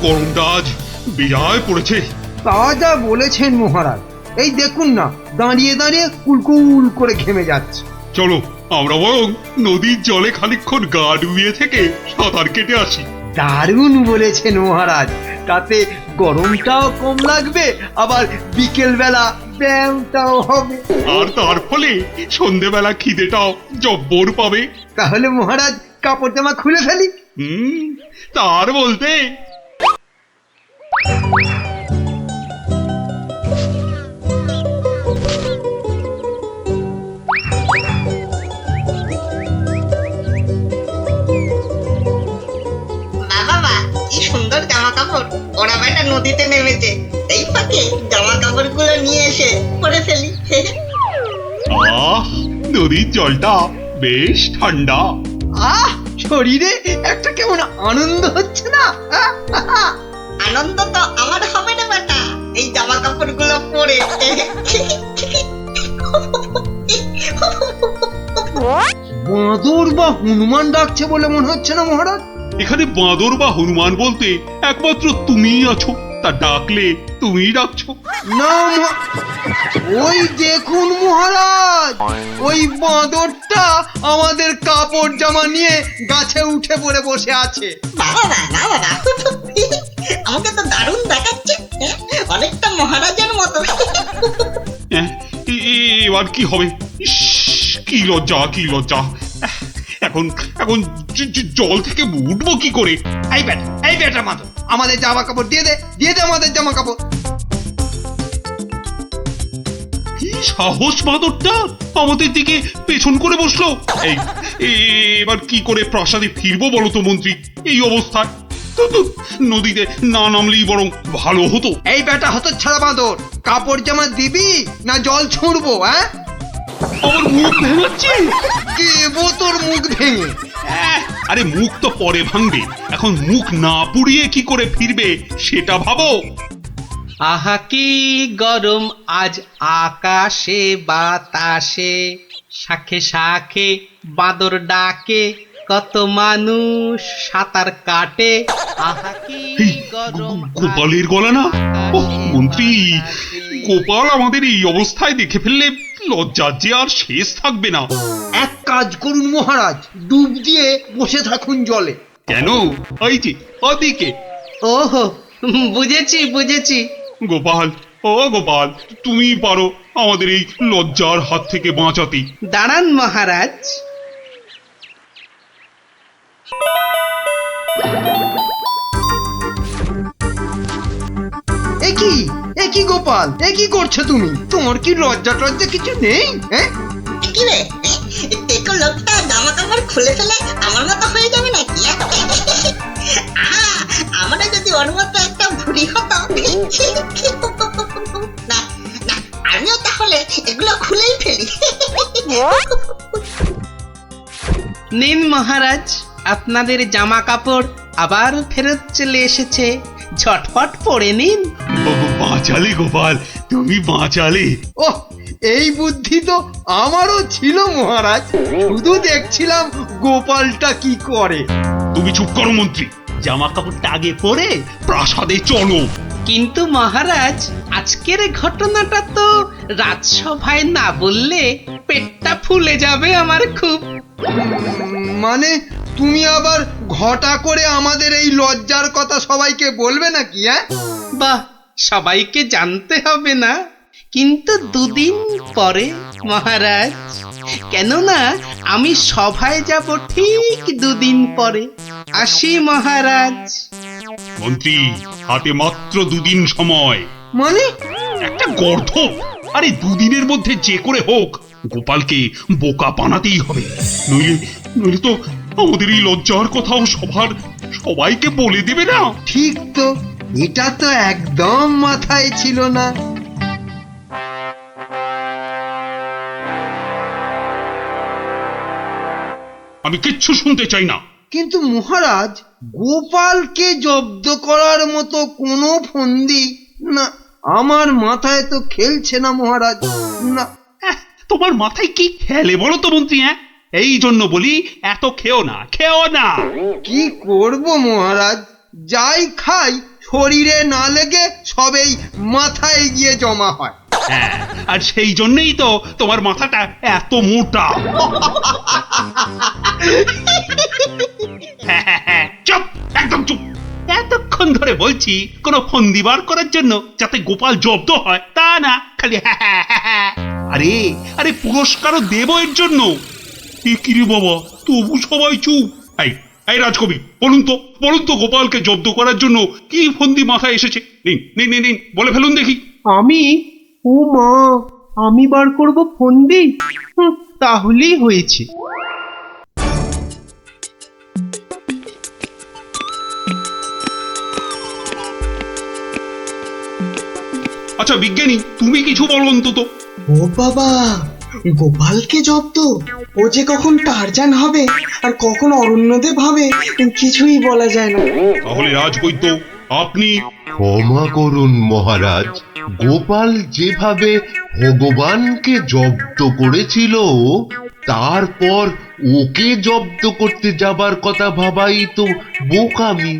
গরমটা আজ বেজায় পড়েছে। তা যা বলেছেন মহারাজ, এই দেখুন না, দাঁড়িয়ে দাঁড়িয়ে কুলকুল করে ঘেমে যাচ্ছে। চলো আমরা বরং নদীর জলে খানিকক্ষণ গা ডুবিয়ে থেকে সাঁতার কেটে আসি। দারুণ বলেছেন মহারাজ, তাতে গরমটাও কম লাগবে, আবার বিকেল বেলা ব্যায়ামটাও হবে। আর তার ফলে সন্ধেবেলা খিদেটাও জব্বর পাবে। তাহলে মহারাজ কাপড় জামা খুলে ফেলি। তার বলতে সুন্দর জামা কাপড়, ওরা বেটা নদীতে নেমেছে, এই ফাঁকে জামা কাপড় গুলো নিয়ে এসে পরে ফেলি। নদীর জলটা বেশ ঠান্ডা। শরীরে একটা কেমন আনন্দ হচ্ছে না? আনন্দ তো আমার হবে না বেটা, এই জামা কাপড় গুলো পরে। বাঁদর বা হনুমান ডাকছে বলে মনে হচ্ছে না মহারাজ? এখানে বাঁদর বা হনুমান বলতে একমাত্র তুমিই আছো, তা ডাকলে তুমিই ডাকছো। না, ওই দেখুন মহারাজ, ওই বাঁদরটা আমাদের কাপড় জামা নিয়ে গাছে উঠে পড়ে বসে আছে। আমাকে তো দারুণ দেখাচ্ছে, অনেকটা মহারাজের মতো। এবার কি হবে? কি লজ্জা, কি লজ্জা! এখন এখন জল থেকে উঠবো কি করে? এই বেটা মাতো, আমাদের জামা কাপড় দিয়ে দে, দিয়ে দে আমাদের জামা কাপড়। কি সাহস বাঁদরটা আমাদের দিকে পেছন করে বসলো! এবার কি করে প্রাসাদে ফিরবো বলো তো মন্ত্রী, এই অবস্থায়? নদীতে না নামলেই বরং ভালো হতো। এই বেটা হতচ্ছাড়া বাঁদর, কাপড় জামা দিবি না জল ছুঁড়বো? আমার মুখ ভেঙাচ্ছে। দেবো তোর মুখ ভেঙে? আরে মুখ তো পরে ভাঙবে, এখন মুখ না পুড়িয়ে কি করে ফিরবে সেটা ভাবো। আহা কি গরম আজ আকাশে বাতাসে, শাখে শাখে বাঁদর ডাকে, কত মানুষ সাঁতার কাটে। আহা কি গরম। গোপালের গলা না? মন্ত্রী, গোপাল আমাদের এই অবস্থায় দেখে ফেললে লজ্জার যে আর শেষ থাকবে না। এক কাজ করুন মহারাজ, ডুব দিয়ে বসে থাকুন জলে। কেন? ওই যে ওদিকে। ওহো, বুঝেছি বুঝেছি। গোপাল, ও গোপাল, তুমি পারো আমাদের এই লজ্জার হাত থেকে বাঁচাতে। দাঁড়ান মহারাজ। একি গোপাল, কি করছো তুমি? তোমার কি লজ্জা টজ্জা কিছু নেই? কি রে, টেকো লোকটা জামা কাপড় খুলে ফেলে আমার মতো হয়ে যাবে নাকি? আমরা যদি ওর মতো একটা ভুড়ি হতো, না না, আমিও তাহলে এগুলো খুলেই ফেলি। নিন মহারাজ, আপনাদের জামা কাপড় আবার ফেরত চলে এসেছে, ঝটপট পরে নিন। বাঁচালে গোপাল, তুমি বাঁচালে। ওহ, এই বুদ্ধি তো আমারও ছিল মহারাজ, শুধু দেখছিলাম গোপালটা কি করে। তুমি চুপ করো মন্ত্রী, জামা কাপড়টা আগে পরে প্রাসাদে চলো। কিন্তু মহারাজ, আজকের ঘটনাটা তো রাজসভায় না বললে পেটটা ফুলে যাবে আমার খুব। মানে তুমি আবার ঘটা করে আমাদের এই লজ্জার কথা সবাইকে বলবে নাকি? বাহ, সবাইকে জানতে হবে না, কিন্তু দুদিন পরে মহারাজ, কেননা আমি সভায় যাব ঠিক দুদিন পরে। আসি মহারাজ। মন্ত্রী, হাতে মাত্র দুদিন সময়। মানে? একটা গর্ধ! আরে দুদিনের মধ্যে যে করে হোক গোপালকে বোকা বানাতেই হবে, নইলে তো আমাদের এই লজ্জার কথাও সবাইকে বলে দেবে না। ঠিক তো, এটা তো একদম মাথায় ছিল না। আমি কিচ্ছু শুনতে চাই না। কিন্তু মহারাজ, গোপালকে জব্দ করার মতো কোনো ফন্দি না, আমার মাথায় তো খেলছে না মহারাজ। না। তোমার মাথায় কি খেলে বলো তো মন্ত্রী? এই জন্য বলি এত খেও না। কি করব মহারাজ, যাই খাই শরীরে না লেগে সবেই মাথায় গিয়ে জমা হয়। হ্যাঁ, আর সেই জন্যই তো তোমার মাথাটা এত মোটা। চুপ, একদম চুপ। এতক্ষণ ধরে বলছি কোনো ফন্দি বার করার জন্য যাতে গোপাল জব্দ হয়, তা না খালি আরে আরে পুরস্কারও দেব এর জন্য। এ কি রে বাবা, তবু সবাই চুপ। এই রাজকবি, বলুন তো গোপালকে জব্দ করার জন্য কি ফন্দি মাথায় এসেছে? নিন নিন নিন নিন, বলে ফেলুন দেখি। আমি, ও মা, আমি বার করব ফন্দি? তাহলেই হয়েছে। আচ্ছা বিজ্ঞানী, তুমি কিছু বলো অন্তত। ও বাবা, গোপালকে জব্দ? ও যে কখন টারজান হবে আর কখন অরণ্যদেব হবে কিছুই বলা যায় না। তাহলে রাজবৈদ্য, আপনি। ক্ষমা করুন মহারাজ, গোপাল যেভাবে ভগবানকে জব্দ করেছিল তারপর ওকে জব্দ করতে যাবার কথা ভাবাই তো বোকামি।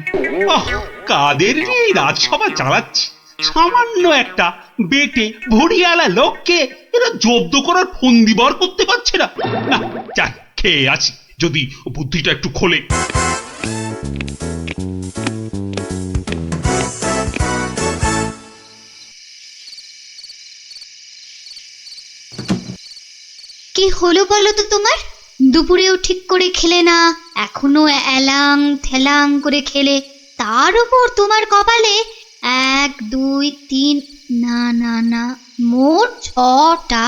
কাদের এই রাজসভা চালাচ্ছে, সামান্য একটা বেটে ভড়িয়ালা লোককে এরা জব্দ করার ফন্দি বার করতে পারছে না। না, যাক, খেয়ে আছি, যদি বুদ্ধিটা একটু খোলে। কি হলো বলো তো তোমার? দুপুরেও ঠিক করে খেলে না, এখনো এলাং থেলাং করে খেলে, তার উপর তোমার কপালে 1 2 3 না না না মোট 6টা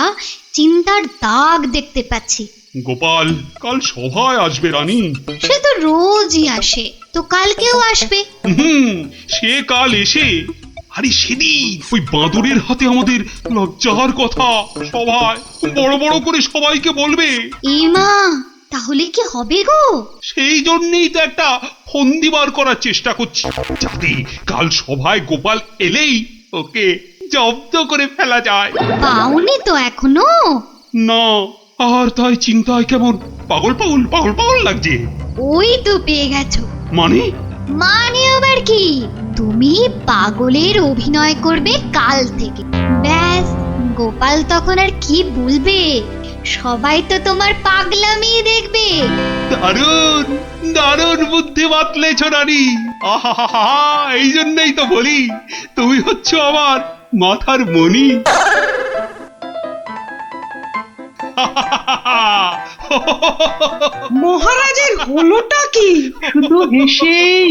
চিন্তার দাগ দেখতে পাচ্ছি। গোপাল কাল সভায় আসবে রানী। সে তো রোজই আসে, তো কালকেও আসবে। সে কাল এসে, আরে সেদিন ওই বাঁদরের হাতে আমাদের লজ্জার কথা সভায় বড় বড় করে সবাইকে বলবে। ইমা, তাহলে কি হবে গো? সেই জন্যই তো একটা ফন্দি বার করার চেষ্টা করছি, যাতে কাল সভায় গোপাল এলেই ওকে জব্দ করে ফেলা যায়। পাওনি তো এখনো? না, আর তাই চিন্তায় কেমন পাগল পাগল পাগল পাগল লাগছে। ওই তো পেয়ে গেছো। মানে আবার কি? তুমি পাগলের অভিনয় করবে কাল থেকে। ব্যাস, গোপাল তখন আর কি বলবে, সবাই তো তোমার পাগলামি দেখবে। দারুণ দারুণ বুদ্ধি বাতলেছ রানী। আহা, এই জন্যই তো বলি তুমি হচ্ছ আমার মাথার মণি। মহারাজের হলোটা কি? শুধু হেসেই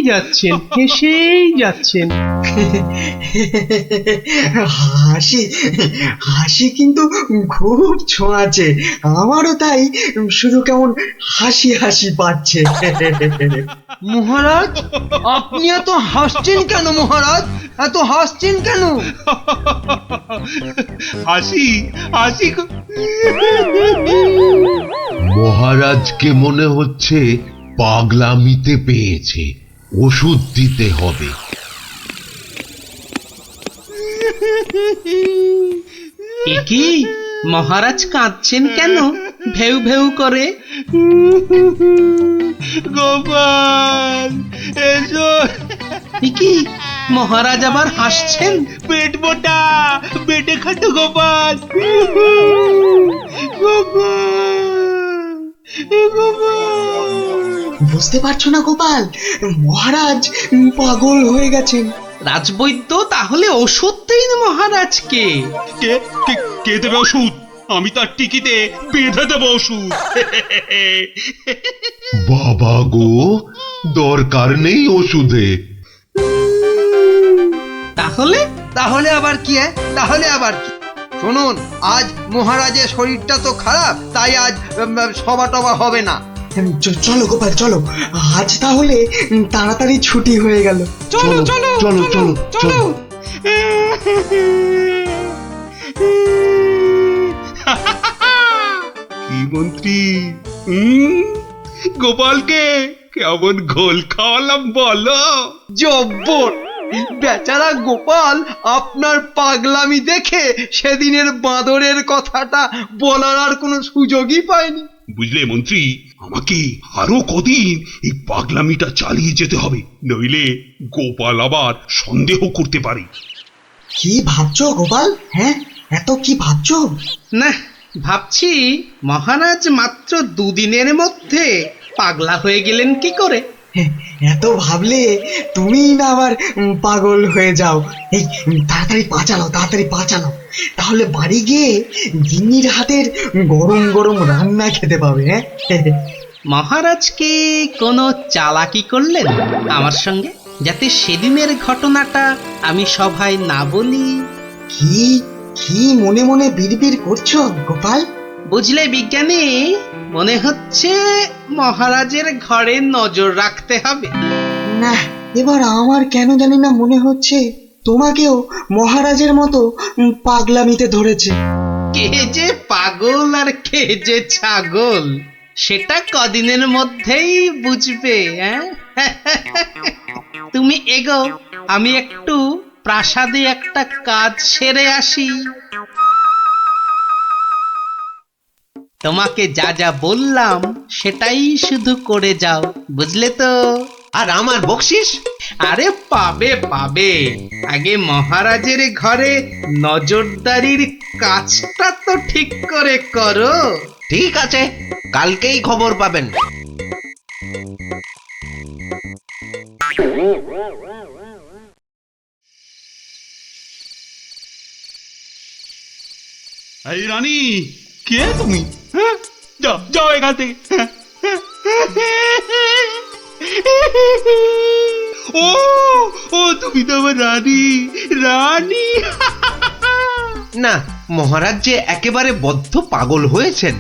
যাচ্ছেন। হাসি হাসি কিন্তু খুব ছোঁয়াছে, আমারও তাই শুধু কেমন হাসি হাসি পাচ্ছে। মহারাজ, আপনি এত হাসছেন কেন? মহারাজ, এত হাসছেন কেন? হাসি হাসি মহারাজকে মনে হচ্ছে পাগলামিতে পেয়েছে, ওষুধ দিতে হবে। এ কি, মহারাজ কাঁদছেন কেন? ভেউ ভেউ করে। গোপাল এসো। এ কি, মহারাজ আবার হাসছেন? পেট মোটা, পেটে খাটো গোপাল। বুঝতে পারছো না গোপাল, মহারাজ পাগল হয়ে গেছেন। রাজবৈদ্য, তাহলে ওষুধ দিন মহারাজকে। কে কে কে দেবে ওষুধ? আমি তার টিকিতে বেঁধে দেবো ওষুধ। বাবা গো, দরকার নেই ওষুধে। তাহলে আবার কি? তাহলে আবার কি? শুনুন, আজ মহারাজের শরীরটা তো খারাপ, তাই আজ সভা টভা হবে না। চলো গোপাল, চলো আজ তাহলে তাড়াতাড়ি ছুটি হয়ে গেল। চলো চলো চলো চলো চলো। কি মন্ত্রী, গোপালকে কেমন ঘোল খাওয়ালাম বলো? জব্বর! বেচারা গোপাল আপনার পাগলামি দেখে সেদিনের বাঁদরের কথাটা বলার আর কোনো সুযোগই পায়নি। বুঝলে মন্ত্রী, আমাকে আরো কদিন এই পাগলামিটা চালিয়ে যেতে হবে, নইলে গোপাল আবার সন্দেহ করতে পারে। কি ভাবছো গোপাল? হ্যাঁ, এত কি ভাবছো? না, ভাবছি মহারাজ মাত্র দুদিনের মধ্যে পাগলা হয়ে গেলেন কি করে। এত ভাবলে তুমি না আবার পাগল হয়ে যাও। এই তাড়াতাড়ি পা চালাও, তাহলে বাড়ি গিয়ে গিন্নির হাতের গরম গরম রান্না খেতে পাবে। হ্যাঁ, মহারাজ কি কোনো চালাকি করলেন আমার সঙ্গে, যাতে সেদিনের ঘটনাটা আমি সভায় না বলি? কি কি মনে মনে বিড়বিড় করছো গোপাল? বুঝলে বিজ্ঞানী, মনে হচ্ছে মহারাজের ঘরে নজর রাখতে হবে। না, এবার আমার কেন জানি না মনে হচ্ছে তোমাকেও মহারাজের মতো পাগলামিতে ধরেছে। কে যে পাগল আর কে যে ছাগল, সেটা কদিনের মধ্যেই বুঝবে। তুমি এগো, আমি একটু প্রাসাদে একটা কাজ সেরে আসি। তোমাকে যা যা বললাম সেটাই শুধু করে যাও, বুঝলে তো? আর আমার বকশিস? আরে পাবে পাবে, আগে মহারাজের ঘরে নজরদারির কাজটা তো ঠিক করে করো। ঠিক আছে, কালকেই খবর পাবেন। এই রানী, কে তুমি? হ্যাঁ, যাও যাও এখান থেকে। ও ও তুমি তো আমার রানী, রানী। না, মহারাজ যে একেবারে বদ্ধ পাগল হয়েছেন।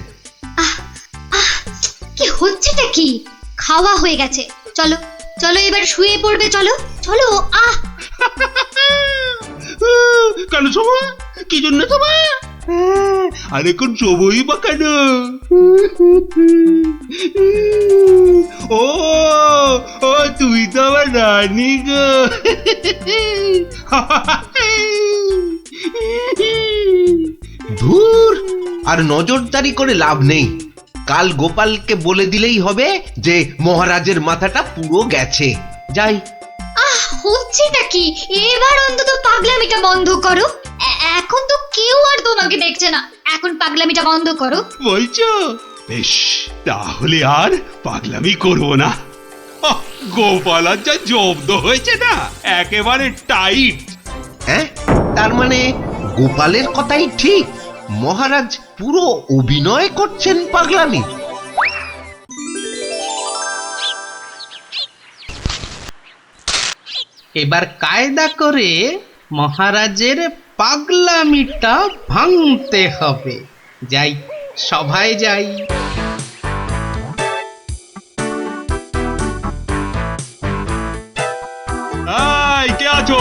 কি হচ্ছেটা কি? খাওয়া হয়ে গেছে, চলো চলো এবার শুয়ে পড়বে, চলো চলো। কেন শোভা? কি জন্য শোভা? আর এখন শোভই বা কেন? ও ও তুমি তো আমার রানী গো। ধুর, আর নজরদারি করে লাভ নেই। কাল গোপালকে বলে দিলেই হবে যে মহারাজের মাথাটা পুরো গেছে। যাই। হচ্ছেটা কি? এবার অন্তত পাগলামিটা বন্ধ করো। এখন তো কেউ আর তোমাকে দেখছে না, এখন পাগলামিটা বন্ধ করো। বলছো? বেশ, তাহলে আর পাগলামি করবো না। গোপাল আর যা জব্দ হয়েছে না, একেবারে টাইট। হ্যাঁ, তার মানে গোপালের কথাই ঠিক, মহারাজ পুরো অভিনয় করছেন পাগলামি। এবার কায়দা করে মহারাজের পাগলামিটা ভাঙতে হবে। যাই, সভায় যাই। এই, কে আছো?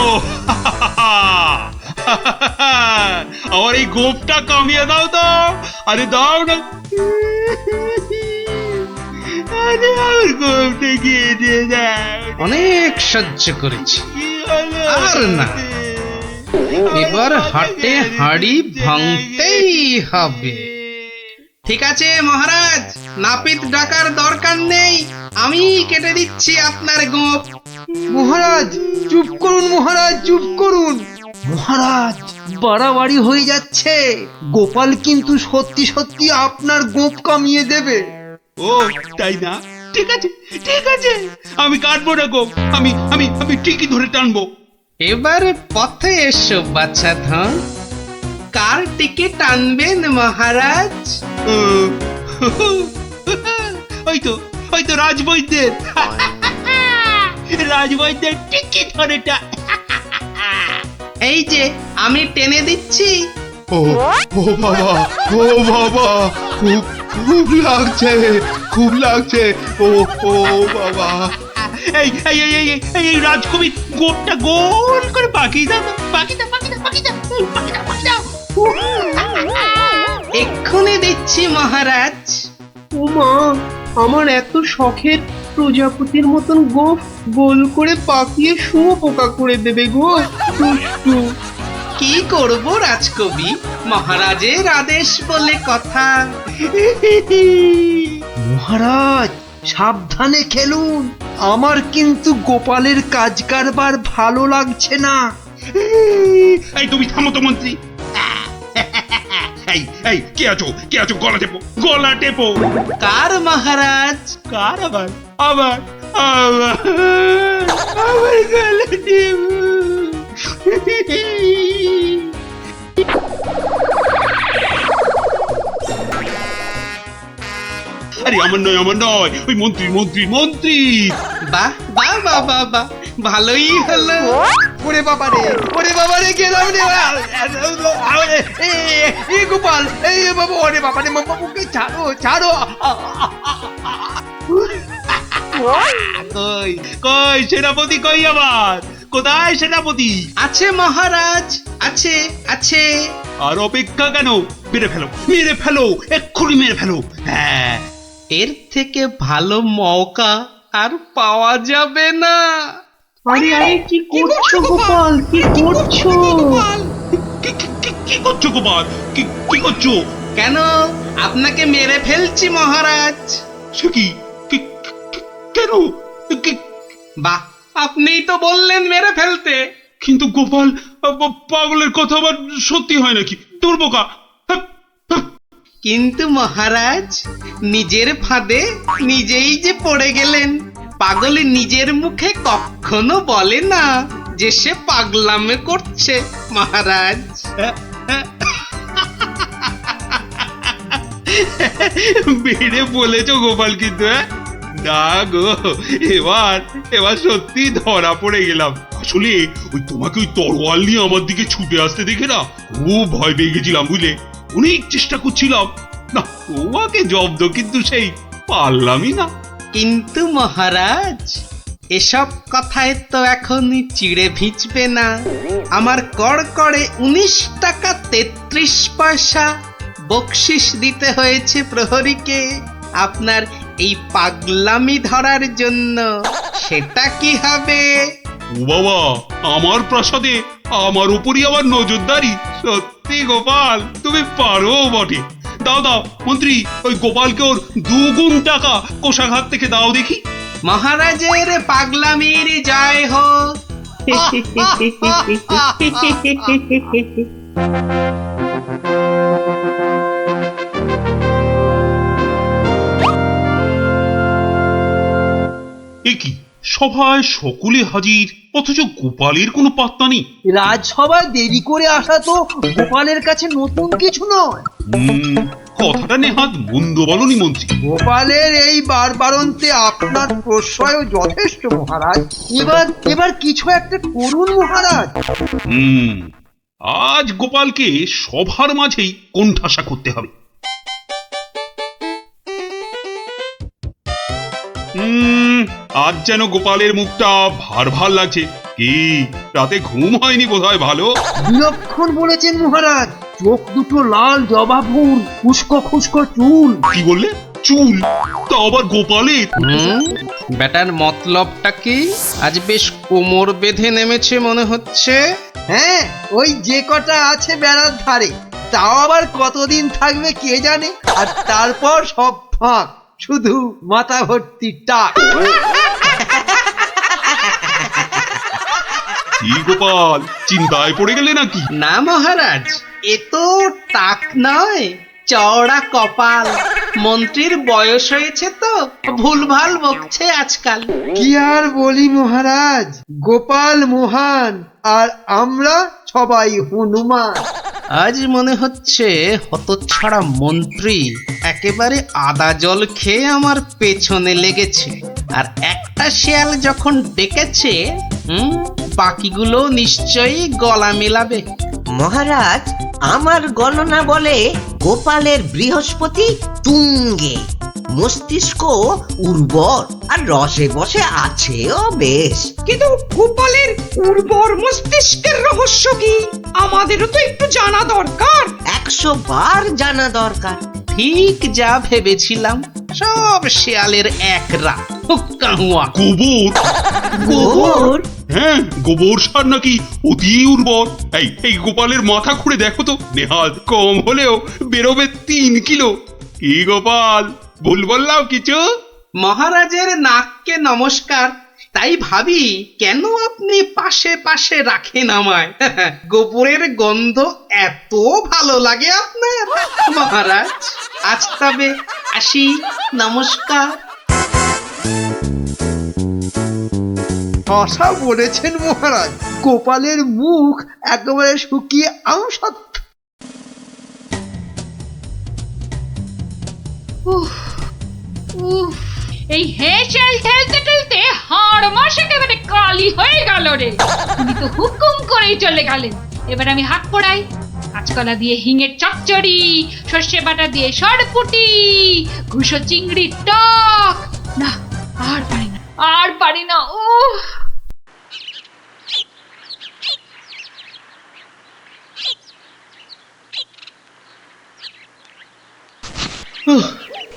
আমার এই গোপটা কামিয়ে দাও তো। আরে দাও না। আরে আমার গোপটা গিয়ে দিয়ে দাও। অনেক সহ্য করেছি, আর না। এবার হাটে হাড়ি ভাঙতেই হবে। ঠিক আছে মহারাজ, নাপিত ডাকার দরকার নেই, আমি কেটে দিচ্ছি আপনার গোঁফ। মহারাজ চুপ করুন, মহারাজ চুপ করুন। মহারাজ, বাড়াবাড়ি হয়ে যাচ্ছে। গোপাল কিন্তু সত্যি সত্যি আপনার গোঁফ কামিয়ে দেবে। ও তাই না? ঠিক আছে ঠিক আছে, আমি কাটবো না গো, আমি আমি আমি ঠিকই ধরে টানবো। এবার পথে এসো বাচ্চা ধন, কার টিকিট টানবেন মহারাজ? ওই তো রাজবৈদ্যের। রাজবৈদ্যের টিকিট ধরে এই যে আমি টেনে দিচ্ছি। ও ও বাবা, ও বাবা, খুব খুব লাগছে, খুব লাগছে। ও ও বাবা। এই এই এই এই এই এই রাজকবির গোপটা গোল করে বাকি দাও, বাকি দাও, বাকি দাও, বাকি দাও, বাকি দাও, বাকি দাও। এক্ষুনি দিচ্ছি মহারাজ। ও মা, আমার এত শখের প্রজাপতির মতন গোঁফ গোল করে পাকিয়ে শুয়োপোকা করে দেবে গো, দুষ্টু। কি করব রাজকবি, মহারাজের আদেশ বলে কথা। মহারাজ সাবধানে খেলুন, আমার কিন্তু গোপালের কাজ কারবার ভালো লাগছে না। এই তুমি থামো তো মন্ত্রী। এই এই কে আছো গলা টেপো গলা টেপো। কার মহারাজ? কার আবার আবার আবার আবার গলা টেপো। আরে আমার নয় ওই মন্ত্রী। বাহ বাহ বাহ বাহ বাহ, ভালোই হলো। ওরে বাবা রে গেলাম রে। এই গোপাল, এই বাবা, ওরে বাবা রে, বাবুকে ছাড়ো। কই সেনাপতি কই আবার? কোথায় সেনাপতি? আছে মহারাজ, আছে আছে। আর অপেক্ষা কেন? মেরে ফেলো এক্ষুনি মেরে ফেলো। হ্যাঁ, এর থেকে ভালো মৌকা আর পাওয়া যাবে না। আরে আরে কি করছো গোপাল, কি করছো? কি করছো গোপাল? কি করছো? কেন, আপনাকে মেরে ফেলছি মহারাজ। সে কি? কেন? বাহ, আপনিই তো বললেন মেরে ফেলতে। কিন্তু গোপাল, পাগলের কথা আবার সত্যি হয় নাকি? তোর বোকা। কিন্তু মহারাজ, নিজের ফাঁদে নিজেই যে পড়ে গেলেন। পাগল নিজের মুখে কখনো বলে না যে সে পাগলামে করছে মহারাজ। বেড়ে বলেছো গোপাল, কিন্তু না গো, এবার সত্যি ধরা পড়ে গেলাম। আসলে ওই তোমাকে ওই তরোয়াল নিয়ে আমার দিকে ছুটে আসতে দেখে না খুব ভয় পেয়ে গেছিলাম, বুঝলে? অনেক চেষ্টা করছিলাম না তোমাকে জব্দ, কিন্তু সেই পারলামই না। কিন্তু মহারাজ, এসব কথায় তো এখন চিড়ে ভিজবে না। আমার কড়কড়ে 19 টাকা 33 পয়সা বকশিস দিতে হয়েছে প্রহরীকে আপনার এই পাগলামি ধরার জন্য। সেটা কি হবে? ও বাবা, আমার প্রাসাদে আমার উপরই আবার নজরদারি? সত্যি গোপাল, তুমি পারো বটে। দাও মন্ত্রী, ওই গোপালকে ওর 2 গুণ টাকা কোষাঘাত থেকে দাও দেখি। মহারাজের পাগলামির জয় হোক। এ কি, সভায় সকলে হাজির, অথচ গোপালের কোনো পাত্তা নেই। রাজসভায় দেরি করে আসা তো গোপালের কাছে নতুন কিছু নয়। কথাটা নেহাত মন্দ বলনি মন্ত্রী। গোপালের এই বারবারন্তে আপনার প্রশ্রয় যথেষ্ট মহারাজ। এবার কিছু একটা করুন মহারাজ। আজ গোপালকে সভার মাঝেই কোণঠাসা করতে হবে। আজ যেন গোপালের মুখটা ভার লাগছে। কি রাতে ঘুম হয়নি বোধহয় ভালো? বিলক্ষণ বলেছেন মহারাজ। চোখ দুটো লাল জবা ফুল, খুস্কো চুল। কি বললে? চুল? তা আবার গোপালের? বেটার মতলবটা কি? আজ বেশ কোমর বেঁধে নেমেছে মনে হচ্ছে। হ্যাঁ, ওই যে কটা আছে বেড়ার ধারে, তাও আবার কতদিন থাকবে কে জানে। আর তারপর সব ফাঁক, শুধু মাথা ভর্তি টাক। কি গোপাল, চিন্তায় পড়ে গেলে নাকি? না মহারাজ, এ তো টাক নয়, চওড়া কপাল। মন্ত্রীর বয়স হয়েছে তো ভুলভাল বকছে আজকাল। কি আর বলি মহারাজ, গোপাল মহান আর আমরা সবাই হনুমান। আজ মনে হচ্ছে হতচ্ছাড়া মন্ত্রী একেবারে আদা জল খেয়ে আমার পেছনে লেগেছে। আর একটা শেয়াল যখন ডেকেছে, বাকিগুলো নিশ্চয়ই গলা মেলাবে। মহারাজ, আমার গণনা বলে গোপালের বৃহস্পতি তুঙ্গে, মস্তিষ্ক উর্বর আর রসে বসে আছেও বেশ। কিন্তু গোপালের উর্বর মস্তিষ্কের রহস্য কি? আমাদেরও তো একটু জানা দরকার। 100 বার জানা দরকার। ঠিক যা ভেবেছিলাম, সব শেয়ালের এক রাত। হুক্কা হুয়া। গোবর? গোবর? হ্যাঁ, গোবর সার নাকি অতি উর্বর। এই গোপালের মাথা খুঁড়ে দেখো তো, নেহাত কম হলেও বেরোবে 3 কিলো। কি গোপাল, ভুল বললাম কিছু? মহারাজের নাককে নমস্কার। তাই ভাবি কেন আপনি পাশে পাশে রাখেন আমায়। গোবরের গন্ধ এত ভালো লাগে আপনার মহারাজ। আজ তবে আসি, নমস্কার। ভাষা বলেছেন মহারাজ, গোপালের মুখ একেবারে শুকিয়ে আমসত্ব। এই হেসেল ঠেলতে ঠেলতে হাড় মাস একেবারে কালি হয়ে গেল রে। তুমি তো হুকুম করেই চলে গেলেন। এবার আমি হাত পোড়াই। কাঁচকলা দিয়ে হিঙের চচ্চড়ি, সর্ষে বাটা দিয়ে সরপুটি, ঘুষো চিংড়ির টক। না, আর পারি না, আর পারি না।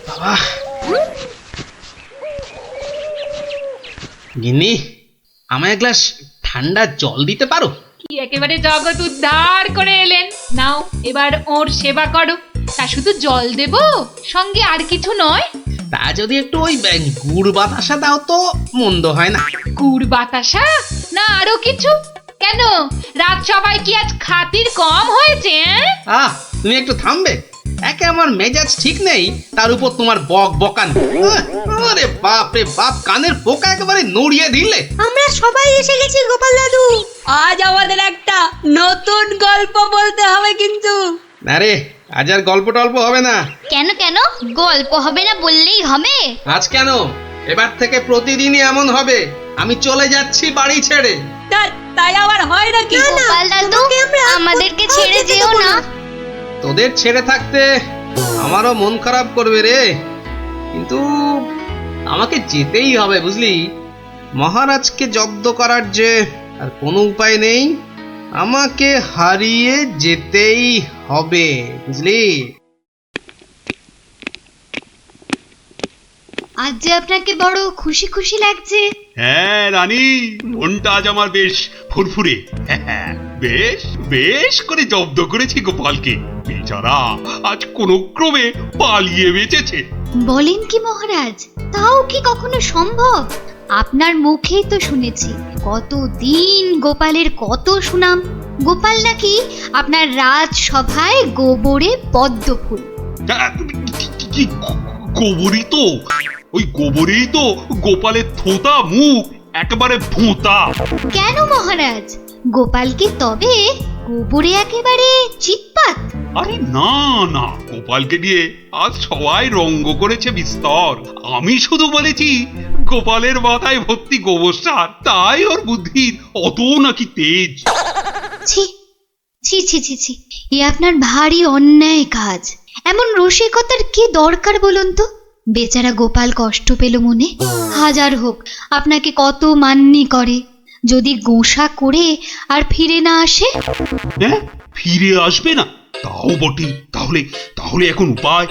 বাবা, গিন্নি, আমায় এক গ্লাস ঠান্ডা জল দিতে পারো? কি একেবারে জগৎ উদ্ধার করে এলেন। নাও, এবার ওর সেবা করো। তা শুধু জল দেব, সঙ্গে আর কিছু নয়? তা যদি একটু ওই গুড় বাতাসা দাও তো মন্দ হয় না। গুড় বাতাসা না আরো কিছু? কেন, রাত সবাই কি আজ খাতির কম হয়েছে? তুমি একটু থামবে? একে আমার মেজাজ ঠিক নেই, তার উপর তোমার বক বকান। আরে বাপ রে বাপ, কানের পোকা একেবারে নড়িয়ে দিলে। আমরা সবাই এসে গেছি গোপাল দাদু। আজ আমাদের একটা নতুন গল্প বলতে হবে কিন্তু। আরে আজ আর গল্প টল্প হবে না। কেন কেন গল্প হবে না বললেই হবে? আজ কেন, এবার থেকে প্রতিদিনই এমন হবে। আমি চলে যাচ্ছি বাড়ি ছেড়ে। তাই আবার হয় নাকি? গোপাল দাদু, আমাদেরকে ছেড়ে যেও না। তোদের ছেড়ে থাকতে আমারও মন খারাপ করবে রে, কিন্তু আমাকে যেতেই হবে বুঝলি। মহারাজকে জব্দ করার যে আর কোনো উপায় নেই, আমাকে হারিয়ে যেতেই হবে বুঝলি। আজ যে আপনাকে বড় খুশি খুশি লাগছে। হ্যাঁ রানী, মনটা আজ আমার বেশ ফুরফুরে। বেশ বেশ করে জব্দ করেছি গোপালকে। বেচারা আজ কোনো ক্রমে পালিয়ে বেঁচেছে। বলেন কি মহারাজ, তাও কি কখনো সম্ভব? আপনার মুখেই তো শুনেছি কতদিন গোপালের কত সুনাম। গোপাল নাকি আপনার রাজসভায় গোবরে পদ্ম ফুল। গোবরই তো, ওই গোবরেই তো গোপালের থোতা মুখ একেবারে ভোঁতা। কেন মহারাজ, গোপাল কি তবে গোবরে একেবারে চিৎপাত? আরে না না, গোপালকে নিয়ে আজ সবাই রঙ্গ করেছে বিস্তর। আমি শুধু বলেছি গোপালের মাথায় ভর্তি গোবর সার, তাই ওর বুদ্ধির অত নাকি তেজ। ছি ছি ছি ছি ছি, এ আপনার ভারী অন্যায় কাজ। এমন রসিকতার কি দরকার বলুন তো? বেচারা গোপাল কষ্ট পেল মনে। হাজার হোক আপনাকে কত মান্যি করে, যদি গোসা করে আর ফিরে না আসে। হ্যাঁ, ফিরে আসবে না? তাও বটে। তাহলে তাহলে এখন উপায়?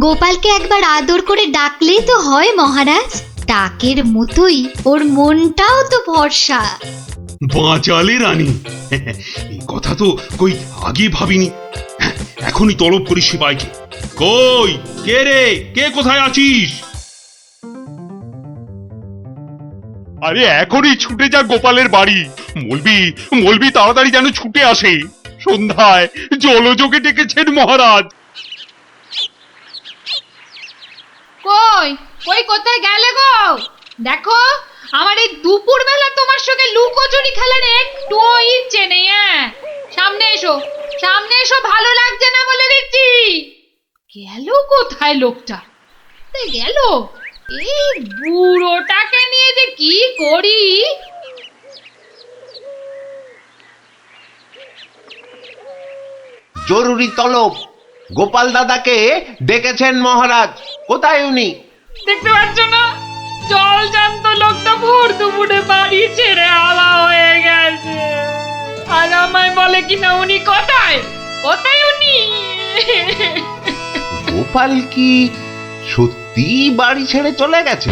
গোপালকে একবার আদর করে ডাকলেই তো হয় মহারাজ। ডাকের মতোই ওর মনটাও তো ভরসা। বাঁচালে রানী, এই কথা তো কই আগে ভাবিনি। এখনই তলব করি সিপাইকে। কই, কে রে, কে কোথায় আছিস? আরে এখনই ছুটে যা গোপালের বাড়ি। মলবি তাড়াতাড়ি যেন ছুটে আসে। সন্ধ্যায় জলযোগে ডেকেছেন মহারাজ। কই কই কোথায় গেলে গো? দেখো, আমার এই দুপুর বেলা তোমার সঙ্গে লুকোচুরি খেলার একটুও ইচ্ছে নেই। সামনে এসো, সামনে এসো, ভালো লাগছে না বলে দিচ্ছি। গেল কোথায় লোকটা? গেল, এই বুড়োটাকে নিয়ে যে কি করি। জরুরি তলব, গোপাল দাদাকে ডেকেছেন মহারাজ। কোথায় উনি? দেখতে পাচ্ছ না, জল জান্ত লোকটা ভোর দুপুরে বাড়ি ছেড়ে আলা হয়ে গেছে। আর আমায় বলে কিনা উনি কোথায়, কোথায় উনি? গোপাল কি সত্যি বাড়ি ছেড়ে চলে গেছে?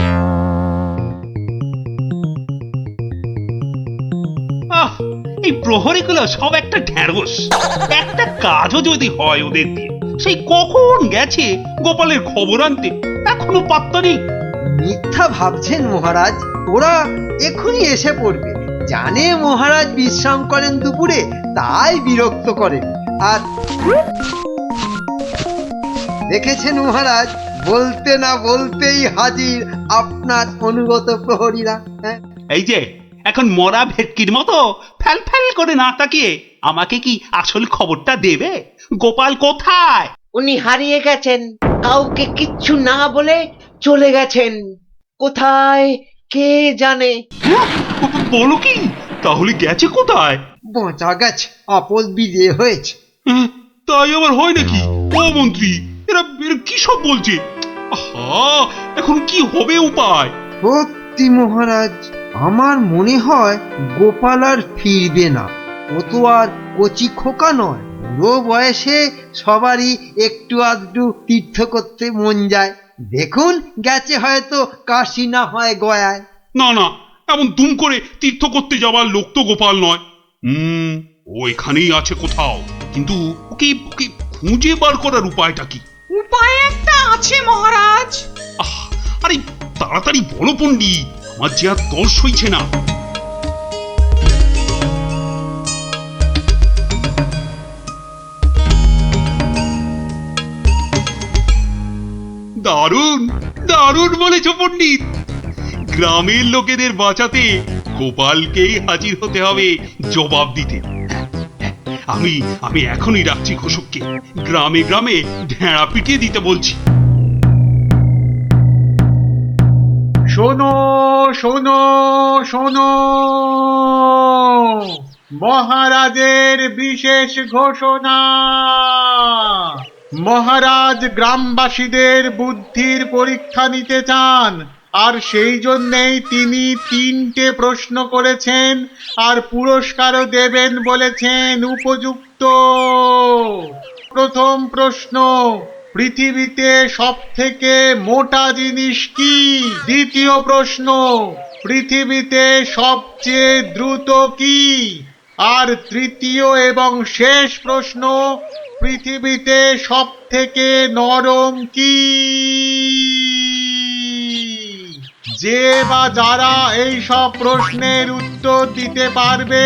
এই প্রহরীগুলো সব একটা ঢ্যাঁড়স। একটা কাজও যদি হয় ওদের দিয়ে, সেই কখন গেছে গোপালের খবর আনতে, এখনো পাত্তা নেই। মিথ্যা ভাবছেন মহারাজ, ওরা এখনই এসে পড়বে। জানে মহারাজ বিশ্রাম করেন দুপুরে, তাই বিরক্ত করেন। আর দেখেছেন মহারাজ, বলতে না বলতেই হাজির আপনার অনুগত প্রহরীরা। হ্যাঁ, এই যে এখন মরা ভেটকির মতো ফ্যাল ফ্যাল করে না তাকিয়ে আমাকে কি আসল খবরটা দেবে? গোপাল কোথায়? উনি হারিয়ে গেছেন, কাউকে কিচ্ছু না বলে চলে গেছেন। কোথায় কে জানে। বলো কি? তাহলে গেছে কোথায়? বাঁচা গেছে, আপদ বিজে হয়েছে। তাই আবার হয় নাকি? ও মন্ত্রী, এরা কি সব বলছে? আহা, এখন কি হবে উপায়? সত্যি মহারাজ, আমার মনে হয় গোপাল আর ফিরবে না। ও তো আর কচি খোকা নয়, বুড়ো বয়সে সবারই একটু আধটু তীর্থ করতে মন যায়। দেখুন, গেছে হয়তো কাশি না হয় গয়ায়। না না, এমন দুম করে তীর্থ করতে যাওয়ার লোক তো গোপাল নয়। ও এখানেই আছে কোথাও, কিন্তু ওকে ওকে খুঁজে বার করার উপায়টা কি? উপায় একটা আছে মহারাজ। আরে তাড়াতাড়ি বলো পণ্ডিত, আমার যে আর তর সইছে না। দারুণ দারুণ বলেছ পণ্ডিত। গ্রামের লোকেদের বাঁচাতে গোপালকেই হাজির হতে হবে জবাব দিতে। আমি আমি এখনই রাখছি ঘোষককে, গ্রামে গ্রামে ঢেঁড়া পিটিয়ে দিতে বলছি। শোনো শোনো শোনো, মহারাজের বিশেষ ঘোষণা। মহারাজ গ্রামবাসীদের বুদ্ধির পরীক্ষা নিতে চান, আর সেই জন্যেই তিনি 3টে প্রশ্ন করেছেন, আর পুরস্কারও দেবেন বলেছেন উপযুক্ত। প্রথম প্রশ্ন, পৃথিবীতে সবথেকে মোটা জিনিস কি? দ্বিতীয় প্রশ্ন, পৃথিবীতে সবচেয়ে দ্রুত কি? আর তৃতীয় এবং শেষ প্রশ্ন, পৃথিবীতে সবথেকে নরম কি? যে বা যারা এই সব প্রশ্নের উত্তর দিতে পারবে,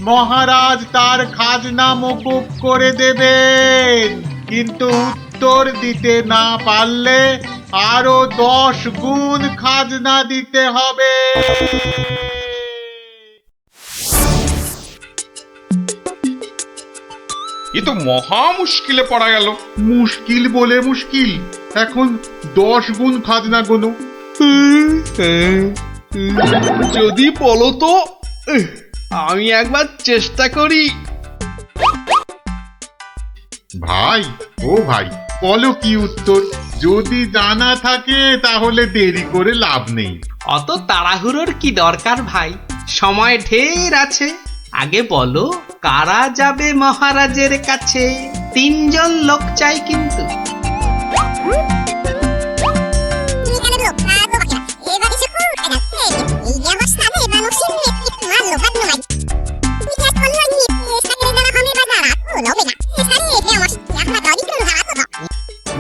মহারাজ তার খাজনা মকুব করে দেবেন। কিন্তু উত্তর দিতে না পারলে আরো 10 গুণ খাজনা দিতে হবে। এ তো মহা মুশকিলে পড়া গেল। মুশকিল বলে মুশকিল, এখন 10 গুণ খাজনা গোনো। যদি বলো তো, আমি একবার চেষ্টা করি। ভাই, ও ভাই, বলো কি উত্তর? যদি জানা থাকে তাহলে দেরি করে লাভ নেই। অত তাড়াহুড়োর কি দরকার ভাই, সময় ঢের আছে। আগে বলো, কারা যাবে মহারাজের কাছে? 3 জন লোক চাই কিন্তু।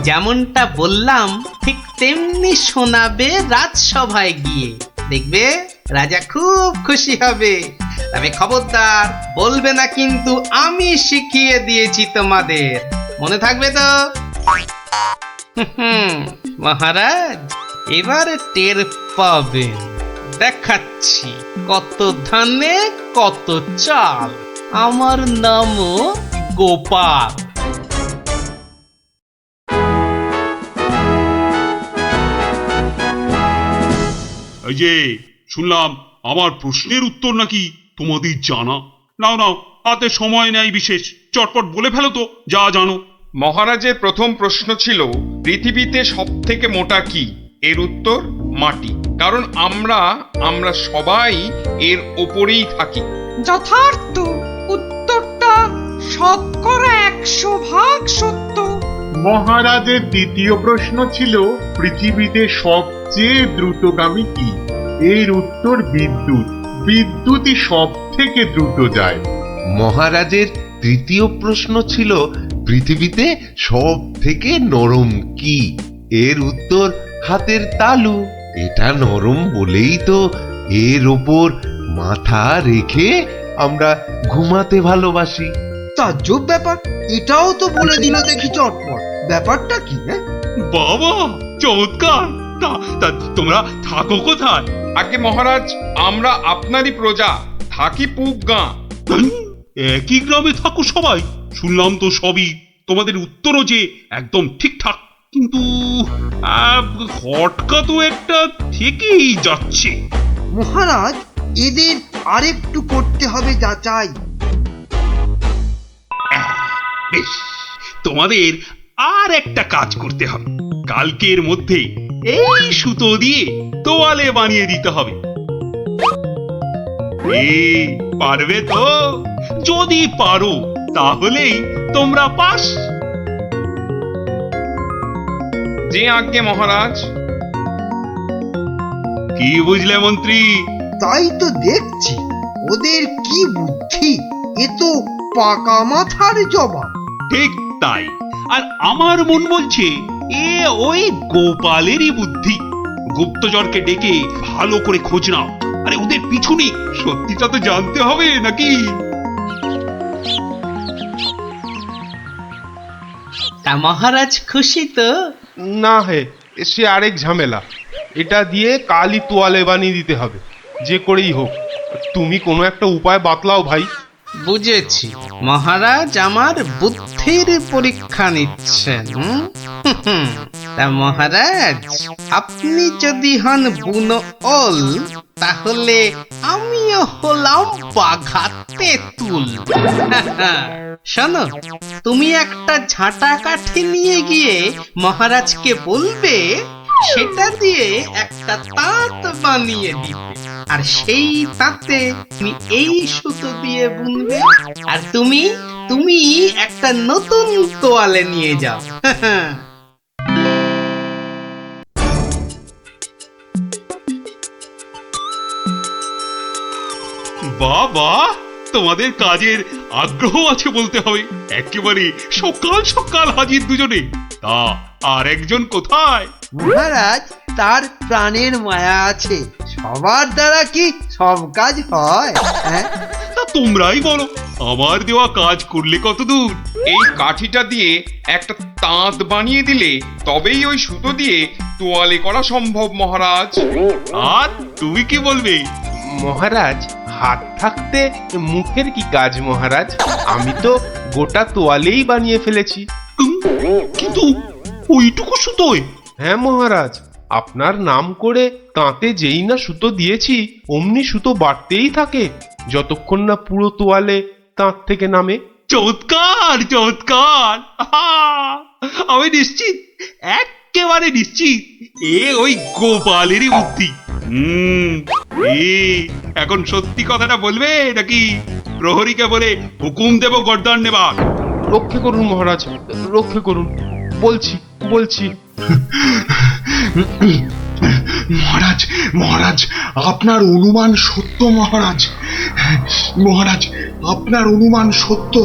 যেমনটা বললাম ঠিক তেমনি শোনাবে রাজসভায় গিয়ে, দেখবে রাজা খুব খুশি হবে। তবে খবরদার বলবে না কিন্তু আমি শিখিয়ে দিয়েছি তোমাদের, মনে থাকবে তো? মহারাজ এবার টের পাবেন, দেখাচ্ছি কত ধানে কত চাল। আমার নামও গোপাল। এই যে শুনলাম আমার প্রশ্নের উত্তর নাকি তোমাদের জানা। নাও নাও, হাতে সময় নেই বিশেষ, চটপট বলে ফেলো তো যা জানো। মহারাজের প্রথম প্রশ্ন ছিল, পৃথিবীতে সব থেকে মোটা কি? এর উত্তর মাটি, কারণ আমরা সবাই এর ওপরেই থাকি। যথার্থ, উত্তরটা শতকরা 100% সত্য। মহারাজের দ্বিতীয় প্রশ্ন ছিল, পৃথিবীতে সবচেয়ে দ্রুতগামী কি? এর উত্তর বিদ্যুৎ। বিদ্যুৎই সব থেকে দ্রুত যায়। মহারাজের তৃতীয় প্রশ্ন ছিল পৃথিবীতে সব থেকে নরম কি? এর উত্তর হাতের তালু। এটা নরম বলেই তো এর ওপর মাথা রেখে আমরা ঘুমাতে ভালোবাসি। তাজ্জব ব্যাপার, এটাও তো বলে দিল দেখি চটপট। ব্যাপারটা কি? বাবা চমৎকার। তা তা তোমরা থাকো কোথায়? আগে মহারাজ, আমরা আপনারই প্রজা, থাকি পুব গাঁ। একই গ্রামে থাকো সবাই? শুনলাম তো সবই। তোমাদের উত্তরও যে একদম ঠিকঠাক, কিন্তু খটকা তো একটা থেকেই যাচ্ছে। মহারাজ, এদের আরেকটু করতে হবে যাচাই। বেশ, তোমাদের আর একটা কাজ করতে হবে। কালকের মধ্যে এই সুতো দিয়ে তোয়ালে বানিয়ে দিতে হবে। পারবে তো? যদি পারো তাহলেই তোমরা পাস। যে আজ্ঞে মহারাজ। কি বুঝলে মন্ত্রী? তাই তো দেখছি, ওদের কি বুদ্ধি! এ তো পাকা মাথার জবাব। ঠিক তাই। আর আমার মন বলছে এ ওই গোপালেরই বুদ্ধি। গুপ্তচরকে ডেকে ভালো করে খোঁজ নাও। আরে ওদের পিছনে সত্যিটা তো জানতে হবে নাকি? তা মহারাজ খুশি তো? না হে, সে আরেক ঝামেলা। এটা দিয়ে কালই তোয়ালে বানিয়ে দিতে হবে, যে করেই হোক। তুমি কোনো একটা উপায় বাতলাও ভাই। বুঝেছি, মহারাজ আমার বুদ্ধির পরীক্ষা নিচ্ছেন। তা মহারাজ, আপনি যদি হন বুনো ওল, তাহলে আমিও হলাম বাঘা তেঁতুল। শোনো, তুমি একটা ঝাঁটা কাঠি নিয়ে গিয়ে মহারাজকে বলবে সেটা দিয়ে একটা তাঁত বানিয়ে দিতে, আর সেই তাঁতে তুমি এই সুতো দিয়ে বুনবে, আর তুমি একটা নতুন তোয়ালে নিয়ে যাও। বাবা, তোমাদের কাজের আগ্রহ আছে বলতে হবে। একেবারে সকাল সকাল হাজির দুজনে। তা আর একজন কোথায়? মহারাজ, তার প্রাণের মায়া আছে। সবার দ্বারা কি সব কাজ হয়? তা তোমরাই বলো, আমার দেওয়া কাজ করলে কতদূর? এই কাঠিটা দিয়ে একটা তাঁত বানিয়ে দিলে তবেই ওই সুতো দিয়ে তোয়ালে করা সম্ভব মহারাজ। আর তুমি কি বলবে? মহারাজ, হাত থাকতে মুখের কি কাজ মহারাজ? আমি তো গোটা তোয়ালেই বানিয়ে ফেলেছি। কিন্তু ওইটুকু সুতোয়? হ্যাঁ মহারাজ, আপনার নাম করে তাঁতে যেই না সুতো দিয়েছি অমনি সুতো বাড়তেই থাকে, যতক্ষণ না পুরো তোয়ালে তাঁত থেকে নামে। চমৎকার চমৎকার। আমি নিশ্চিত, একেবারে নিশ্চিত এ ওই গোপালেরই বুদ্ধি। এখন সত্যি কথাটা বলবে নাকি প্রহরীকে বলে হুকুম দেব গর্দান নেবার? রক্ষে করুন মহারাজ, রক্ষে করুন। বলছি বলছি। মহারাজ, মহারাজ, আপনার অনুমান সত্য মহারাজ। মহারাজ, আপনার অনুমান সত্য।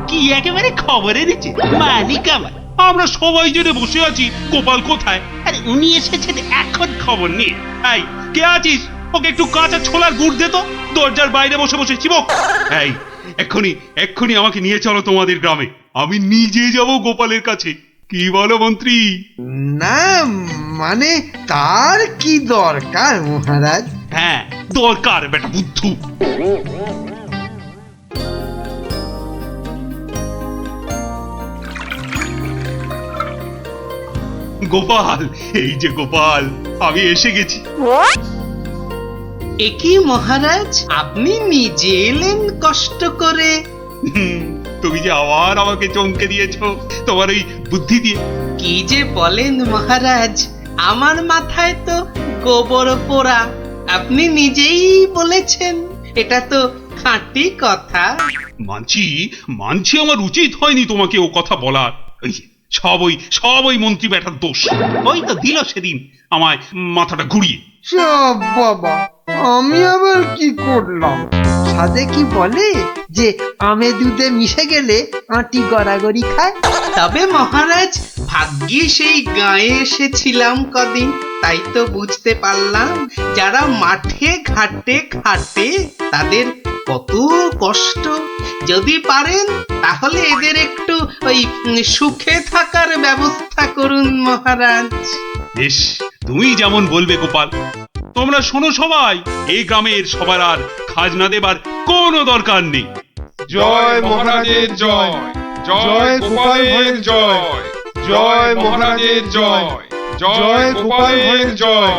কি একেবারে খবর এনেছে মালিক আমার। আমরা সবাই জেনে বসে আছি গোপাল কোথায়। আরে উনি এসেছেন এখন খবর নিয়ে। এই কে আছিস? ওকে একটু কাঁচা ছোলার গুড় দে তো। দরজার বাইরে বসে বসে চিবক। এই এক্ষুনি এক্ষুনি আমাকে নিয়ে চলো তোমাদের গ্রামে। আমি নিজে যাব গোপালের কাছে। কি বলো মন্ত্রী? না মানে, তার কি দরকার মহারাজ? হ্যাঁ দরকার বেটা বুদ্ধু। গোপাল, এই যে গোপাল, আমি এসে গেছি। একই মহারাজ, আপনি নিজে এলেন কষ্ট করে? তুমি যে আবার আমাকে চমকে দিয়েছো তোমার ওই বুদ্ধি দিয়ে। কি যে বলেন মহারাজ, আমার মাথায় তো গোবর পোড়া। আপনি নিজেই বলেছেন, এটা তো খাঁটি কথা। মানছি মানছি, আমার উচিত হয়নি তোমাকে ও কথা বলার। সব ওই মন্ত্রী বেটার দোষ। ওই তো দিল সেদিন আমায় মাথাটা ঘুরিয়ে। বাবা, আমি আবার কি করলাম? সাধে কি বলে যে আমে দুধে মিশে গেলে আঁটি গড়াগড়ি খায়? তবে মহারাজ ভাগ্যে সেই গায়ে এসেছিলাম কদিন, তাই তো বুঝতে পারলাম যারা মাঠে ঘাটে খাটে তাদের কত কষ্ট। যদি পারেন তাহলে এদের একটু ওই সুখে থাকার ব্যবস্থা করুন মহারাজ। বেশ, তুমি যেমন বলবে গোপাল। তোমরা শোনো সবাই, এই গ্রামের সবার আর খাজনা দেবার কোনো দরকার নেই। জয় মহারাজের জয়, জয় গোপাল ভাঁড়ের জয়, জয় মহারাজের জয়, জয় গোপাল ভাঁড়ের জয়।